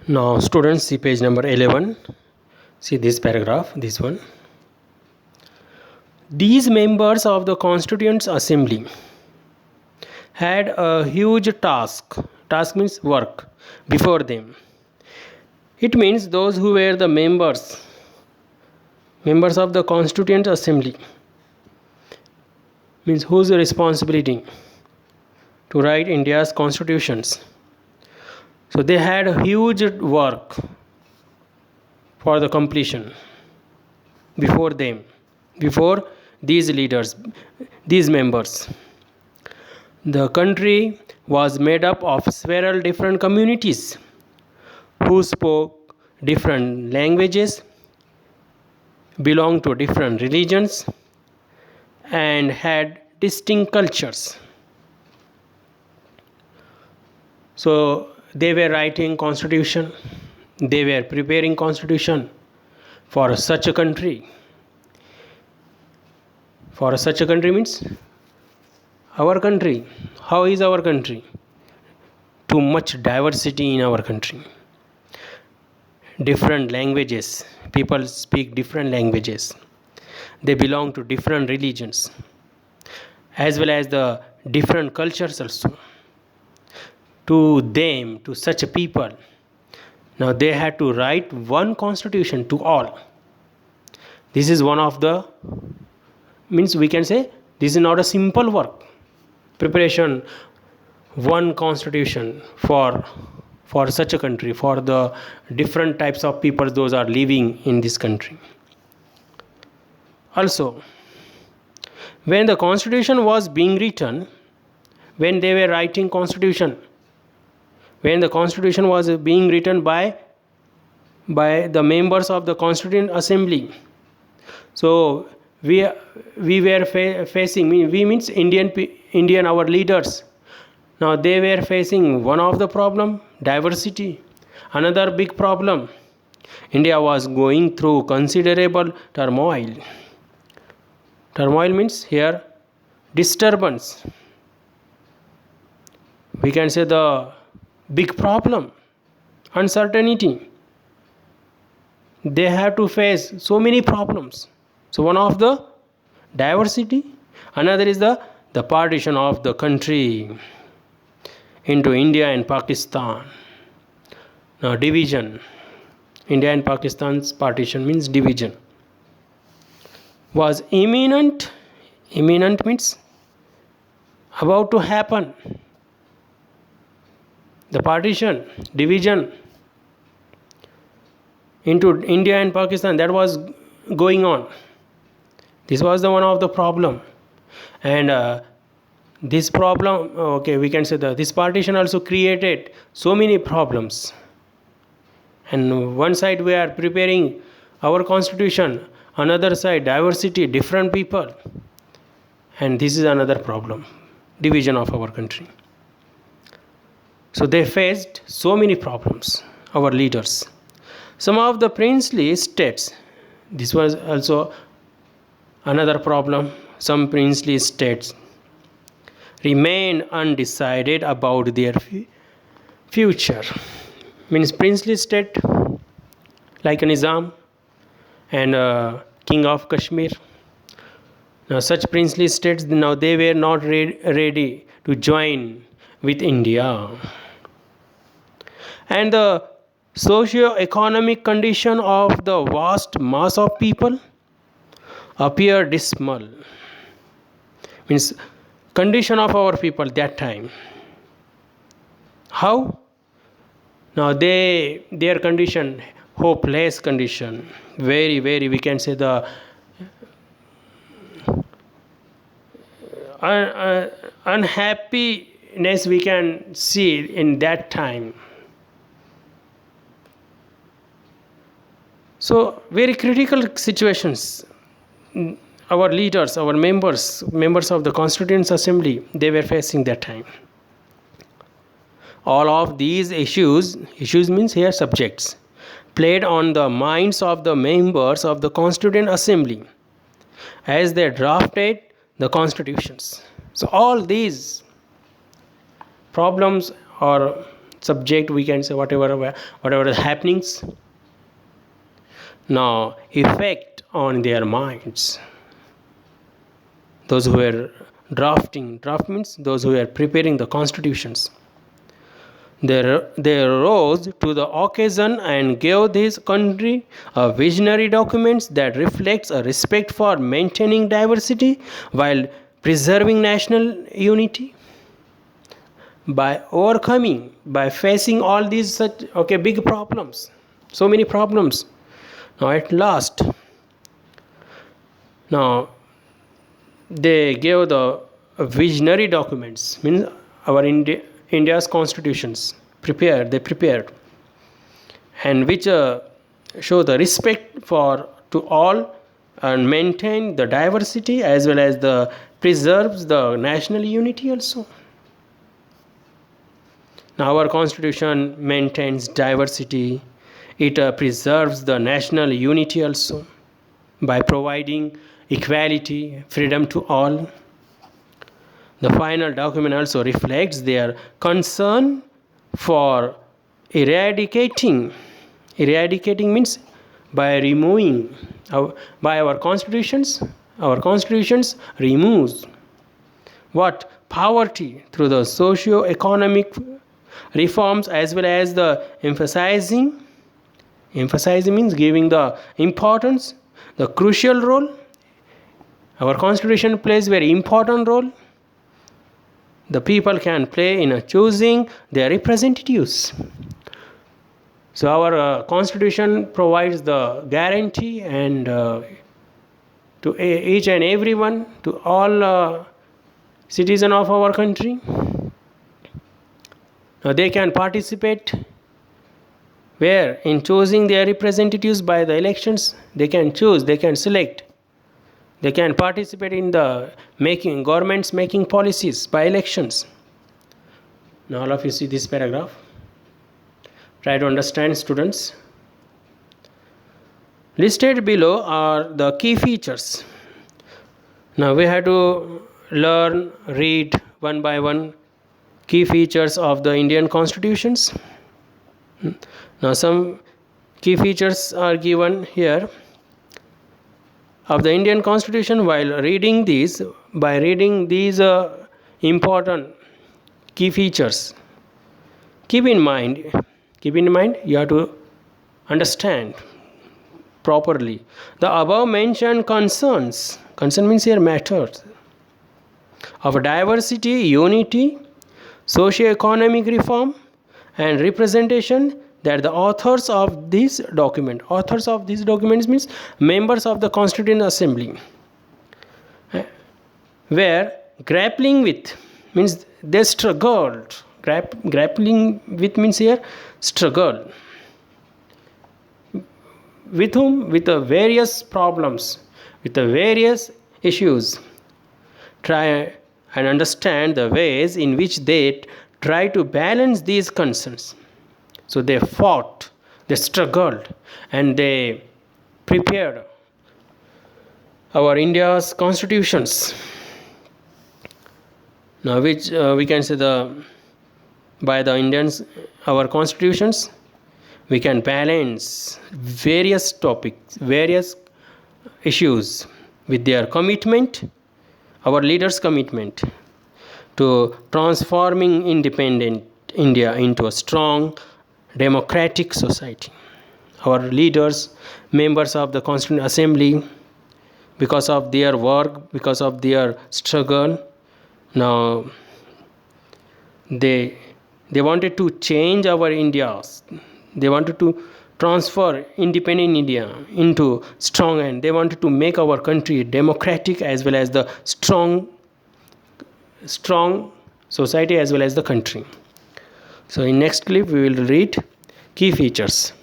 Now, students, see page number 11. See this paragraph, this one. These members of the Constituent Assembly had a huge task. Task means work before them. It means those who were the members of the Constituent Assembly, means whose responsibility to write India's constitutions. So they had a huge work for the completion before them, before these leaders, these members. The country was made up of several different communities who spoke different languages, belonged to different religions, and had distinct cultures. So they were writing constitution, they were preparing constitution for such a country. For such a country means our country. How is our country? Too much diversity in our country. Different languages. People speak different languages. They belong to different religions, as well as the different cultures also. To them, to such a people, now they had to write one constitution to all. This is one of the, means we can say this is not a simple work. Preparation one constitution for such a country, for the different types of people those are living in this country. Also, when the constitution was being written, when they were writing constitution, when the constitution was being written by the members of the Constituent Assembly, so we were facing, we means Indian our leaders. Now they were facing one of the problem, diversity. Another big problem, India was going through considerable turmoil. Turmoil means here disturbance. We can say the big problem, uncertainty. They have to face so many problems. So one of the diversity, another is the partition of the country into India and Pakistan. Now division, India and Pakistan's partition means division, was imminent. Imminent means about to happen. The partition, division into India and Pakistan, that was going on. This was the one of the problem. And this problem, okay, we can say that this partition also created so many problems. And one side we are preparing our constitution, another side diversity, different people. And this is another problem, division of our country. So they faced so many problems, our leaders. Some of the princely states, this was also another problem. Some princely states remain undecided about their future. Means princely state like a Nizam and King of Kashmir. Now such princely states, now they were not ready to join with India. And the socio-economic condition of the vast mass of people appear dismal. Means condition of our people that time. How? Now their condition, hopeless condition, very we can say the unhappiness we can see in that time. So very critical situations. Our leaders, our members of the Constituent Assembly, they were facing that time. All of these issues means here subjects, played on the minds of the members of the Constituent Assembly as they drafted the constitutions. So all these problems or subject, we can say whatever the happenings. Now, effect on their minds. Those who were draft means those who were preparing the constitutions. They rose to the occasion and gave this country a visionary document that reflects a respect for maintaining diversity while preserving national unity. By facing all these such big problems, so many problems. Now at last, now they gave the visionary documents, means our India's constitutions they prepared, and which show the respect to all and maintain the diversity as well as the preserves the national unity also. Now our constitution maintains diversity. It preserves the national unity also by providing equality, freedom to all. The final document also reflects their concern for eradicating means by removing by our constitutions removes what? Poverty through the socio-economic reforms, as well as the emphasizing means giving the importance, the crucial role. Our constitution plays very important role. The people can play in choosing their representatives. So our constitution provides the guarantee and to each and everyone, to all citizens of our country. Now they can participate where? In choosing their representatives by the elections. They can choose, they can select. They can participate in the governments making policies by elections. Now all of you see this paragraph. Try to understand, students. Listed below are the key features. Now we have to read one by one key features of the Indian constitutions. Now some key features are given here of the Indian constitution. While reading these, important key features, keep in mind you have to understand properly the above mentioned concerns. Concern means here matters of diversity, unity, socio-economic reform and representation, that the authors of this documents means members of the Constituent Assembly, were grappling with, means they struggled. Grappling with means here struggle. With whom? With the various problems, with the various issues. Try and understand the ways in which they try to balance these concerns. So they fought, they struggled, and they prepared our India's constitutions. Now which we can say by the Indians, our constitutions, we can balance various topics, various issues with their commitment, our leaders' commitment to transforming independent India into a strong democratic society. Our leaders, members of the Constituent Assembly, because of their work, because of their struggle, now they wanted to change our India. They wanted to transfer independent India into strong, and they wanted to make our country democratic as well as the strong society as well as the country. So in next clip we will read key features.